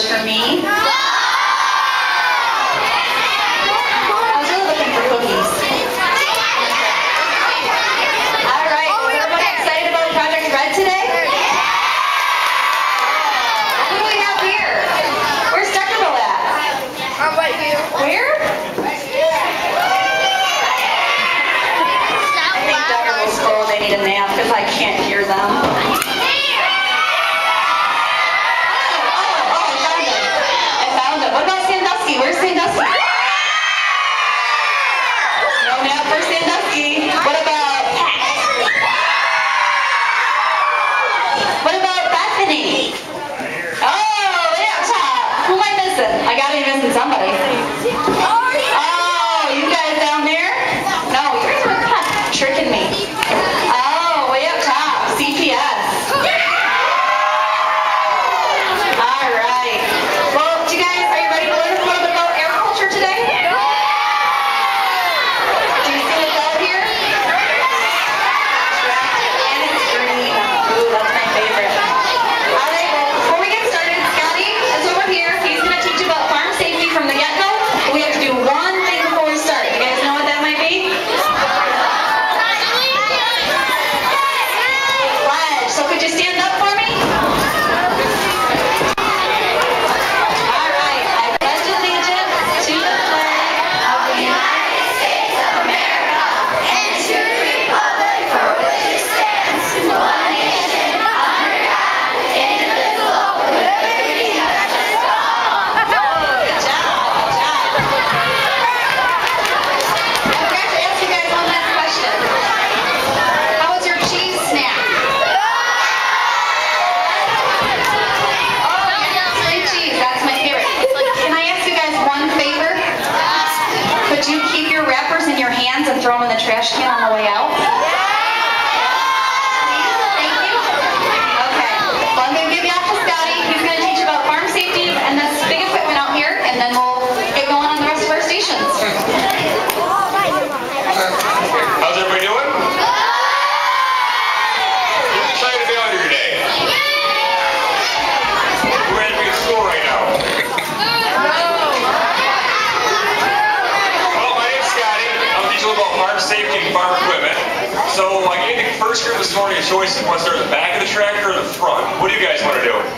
yours for me? I was really looking for cookies. All right, is everybody excited about Project Red today? Who do we have here? Where's Deckerville at? I'm right here. Where? I think Deckerville's full. They need a nap because I can't hear them. What about Sandusky? Where's Sandusky? No nap for Sandusky. What about Bethany? Oh, way up top. Who am I missing? I gotta be missing somebody. Oh, you guys down there? No, you guys are kind of tricking me. Oh, way up top. CPS. All right. Well, do you guys, are you ready to learn a little bit about agriculture today? Do you see what's out here? And it's green. Ooh, that's my favorite. All right, well, before we get started, Scotty is over here. He's going to teach you about farm safety from the get-go. But we have to do one thing before we start. You guys know what that might be? Pledge. So could you stand up for me? And throw them in the trash can on the way out? Thank you. Okay. Well, I'm going to give you off to Scotty. He's going to teach you about farm safety and this big equipment out here, and then we'll get going on the rest of our stations. How's everybody doing? Who's excited to be out here today? We're ready to be at school right now. About farm safety and farm equipment. So I gave the first group this morning a choice if you want to start at the back of the tractor or the front. What do you guys want to do? We're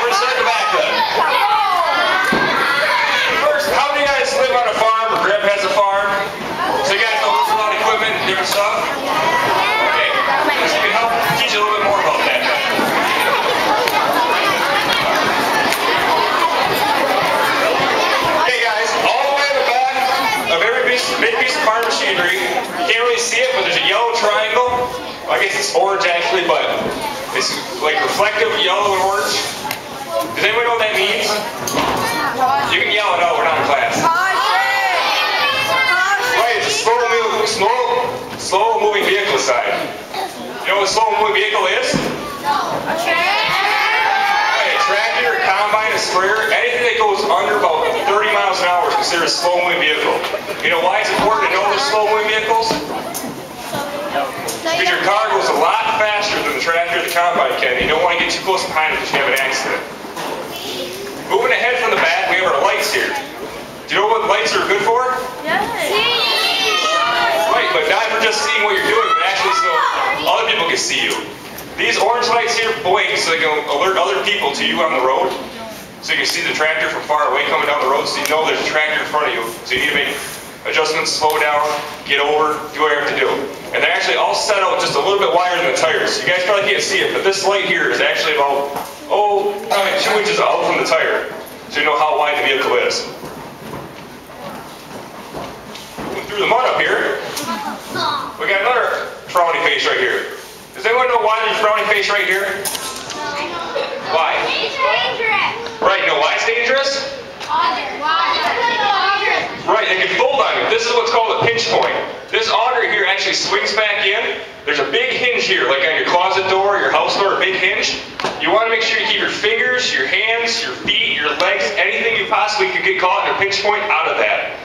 going to start at the back then. First, how many of you guys live on a farm or Grandpa has a farm? So you guys know a lot of equipment and different stuff? Okay. So you can help teach you a little bit more about that. Big piece of farm machinery. You can't really see it, but there's a yellow triangle. I guess it's orange actually, but it's like reflective yellow and orange. Does anybody know what that means? You can yell it out, we're not in class. Right, it's a slow moving vehicle side. You know what a slow moving vehicle is? Right, a tractor, a combine, a sprayer, anything that goes under about 30 miles an hour is considered a slow moving vehicle. You know why it's important to know there's slow-moving vehicles? Because your car goes a lot faster than the tractor or the combine can. You don't want to get too close behind it because you have an accident. Moving ahead from the back, we have our lights here. Do you know what lights are good for? Yes. Right, but not for just seeing what you're doing, but actually so other people can see you. These orange lights here blink so they can alert other people to you on the road. So you can see the tractor from far away coming down the road, so you know there's a tractor in front of you. So you need to make adjustments, slow down, get over, do what you have to do. And they're actually all set out just a little bit wider than the tires. You guys probably can't see it, but this light here is actually about, probably 2 inches out from the tire. So you know how wide the vehicle is. Moving through the mud up here, we got another frowny face right here. Does anyone know why there's a frowny face right here? Why? It's dangerous. Right, you know why it's dangerous? Right, it can fold on you. This is what's called a pinch point. This auger here actually swings back in. There's a big hinge here, like on your closet door, your house door, a big hinge. You want to make sure you keep your fingers, your hands, your feet, your legs, anything you possibly could get caught in a pinch point out of that.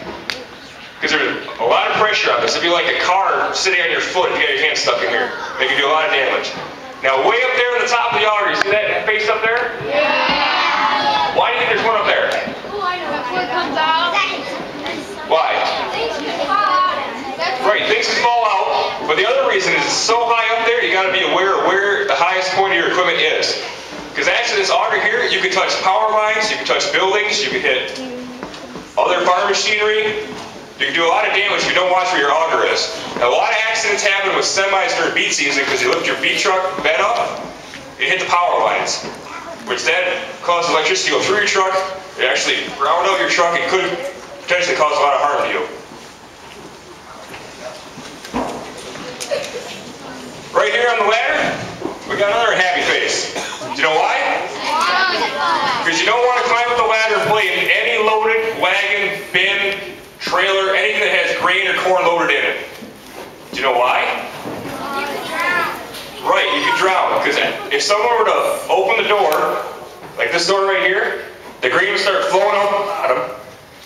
Because there's a lot of pressure on this. It'd be like a car sitting on your foot if you got your hand stuck in here. They can do a lot of damage. Now way up there on the top of the auger, you see that face up there? Yeah. Why do you think there's one up there? Before it comes out. Why? Right, things can fall out, but the other reason is it's so high up there, you got to be aware of where the highest point of your equipment is. Because actually this auger here, you can touch power lines, you can touch buildings, you can hit other farm machinery. You can do a lot of damage if you don't watch where your auger is. Now, a lot of accidents happen with semis during beet season because you lift your beet truck bed up, you hit the power lines, which then causes electricity to go through your truck. It actually ground out your truck. It could potentially cause a lot of harm to you. Right here on the ladder, we got another happy face. Do you know why? Because you don't want to climb up the ladder and play in any loaded wagon, bin, trailer, anything that has grain or corn loaded in it. Do you know why? Right, you could drown. Because if someone were to open the door, like this door right here, the grain would start flowing out the bottom.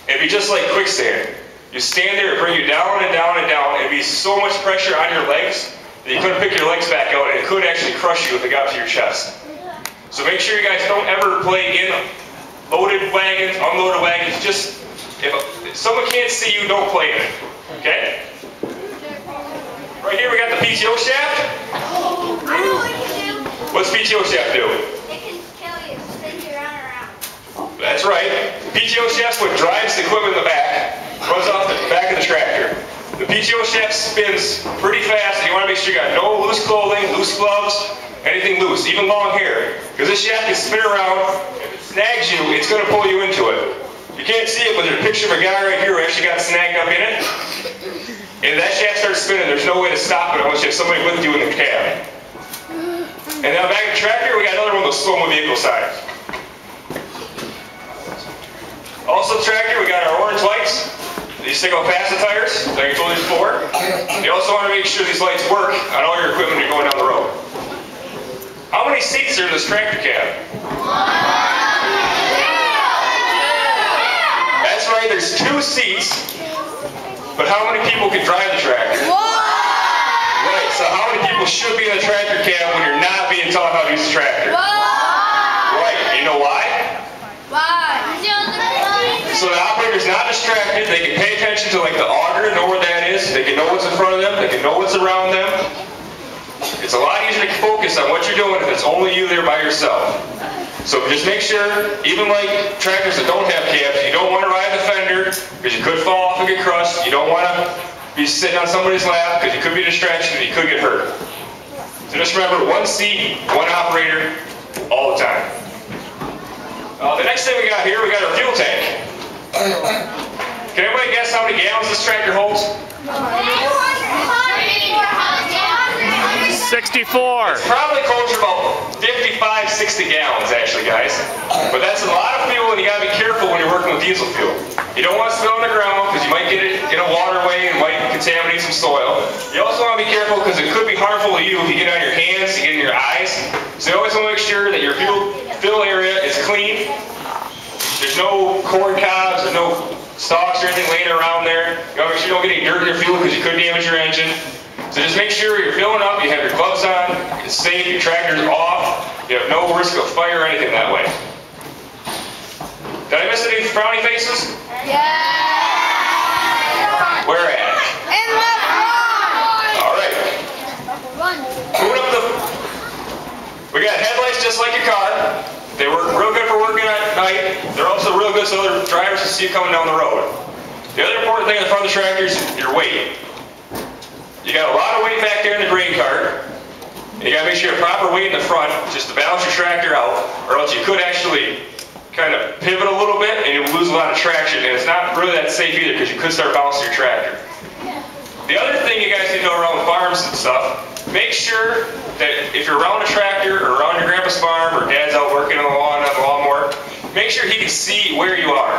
It'd be just like quicksand. You stand there, it bring you down and down and down. It'd be so much pressure on your legs that you couldn't pick your legs back out, and it could actually crush you if it got to your chest. So make sure you guys don't ever play in loaded wagons, unloaded wagons. Just if someone can't see you, don't play in it. Okay? Right here we got the PTO shaft. I know what you do. What's PTO shaft do? It can kill you, spin you around. That's right. PTO shaft's what drives the equipment in the back, runs off the back of the tractor. The PTO shaft spins pretty fast, and you want to make sure you got no loose clothing, loose gloves, anything loose, even long hair. Because this shaft can spin around. If it snags you, it's going to pull you into it. You can't see it, but there's a picture of a guy right here who actually got snagged up in it. And if that shaft starts spinning, there's no way to stop it unless you have somebody with you in the cab. And now back at the tractor, we got another one of those slow-mo vehicle signs. Also, tractor, we got our orange lights. These stick out past the tires, like I told you before. You also want to make sure these lights work on all your equipment you're going down the road. How many seats are in this tractor cab? That's right, there's 2 seats. But how many people can drive the tractor? Right, so how many people should be in the tractor cab when you're not being taught how to use the tractor? Right, you know why? So the operator's not distracted, they can pay attention to like the auger, know where that is, they can know what's in front of them, they can know what's around them. It's a lot easier to focus on what you're doing if it's only you there by yourself. So just make sure, even like tractors that don't have cabs, you don't want to ride the fender because you could fall off and get crushed. You don't want to be sitting on somebody's lap because you could be a distraction and you could get hurt. So just remember, 1 seat, 1 operator, all the time. The next thing we got here, we got our fuel tank. Can everybody guess how many gallons this tractor holds? 64. It's probably closer to about 55, 60 gallons actually, guys. But that's a lot of fuel, and you gotta be careful when you're working with diesel fuel. You don't want to spill on the ground because you might get it in a waterway and might contaminate some soil. You also want to be careful because it could be harmful to you if you get on your hands, you get in your eyes. So you always want to make sure that your fill area is clean. There's no corn cobs, there's no stalks or anything laying around there. You want to make sure you don't get any dirt in your fuel because you could damage your engine. So just make sure you're filling up, you have your gloves on, it's safe, your tractor's off, you have no risk of fire or anything that way. Did I miss any frowny faces? Yeah. Where at? In the front. Alright. Moving up we got headlights just like your car. They work real good for working at night. They're also real good so other drivers can see you coming down the road. The other important thing in the front of the tractor is your weight. You got a lot of weight back there in the grain cart. You got to make sure you have proper weight in the front just to balance your tractor out, or else you could actually kind of pivot a little bit and you'll lose a lot of traction, and it's not really that safe either because you could start bouncing your tractor. The other thing you guys need to know around farms and stuff, make sure that if you're around a tractor or around your grandpa's farm or dad's out working on the lawn, on the lawnmower, make sure he can see where you are.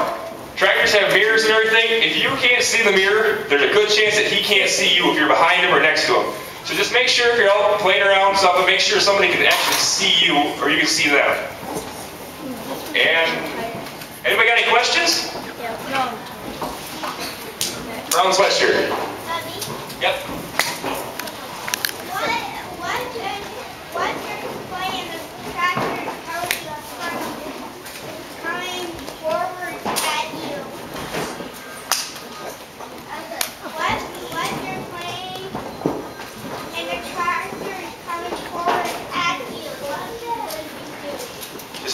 Tractors have mirrors and everything. If you can't see the mirror, there's a good chance that he can't see you if you're behind him or next to him. So just make sure if you're out playing around and stuff, make sure somebody can actually see you or you can see them. And anybody got any questions? No. Brown sweatshirt. Yep. What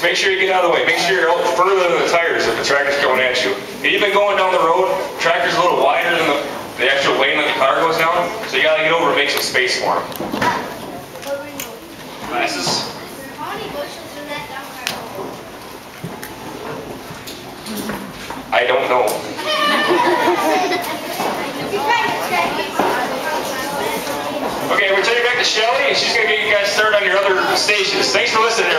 Just make sure you get out of the way. Make sure you're out further than the tires if the tractor's coming at you. And you've been going down the road, tractor's a little wider than the actual lane that the car goes down, so you gotta get over and make some space for him. Glasses. How many bushels in that dump car? I don't know. Okay, we're taking back to Shelly, and she's gonna get you guys started on your other stations. Thanks for listening.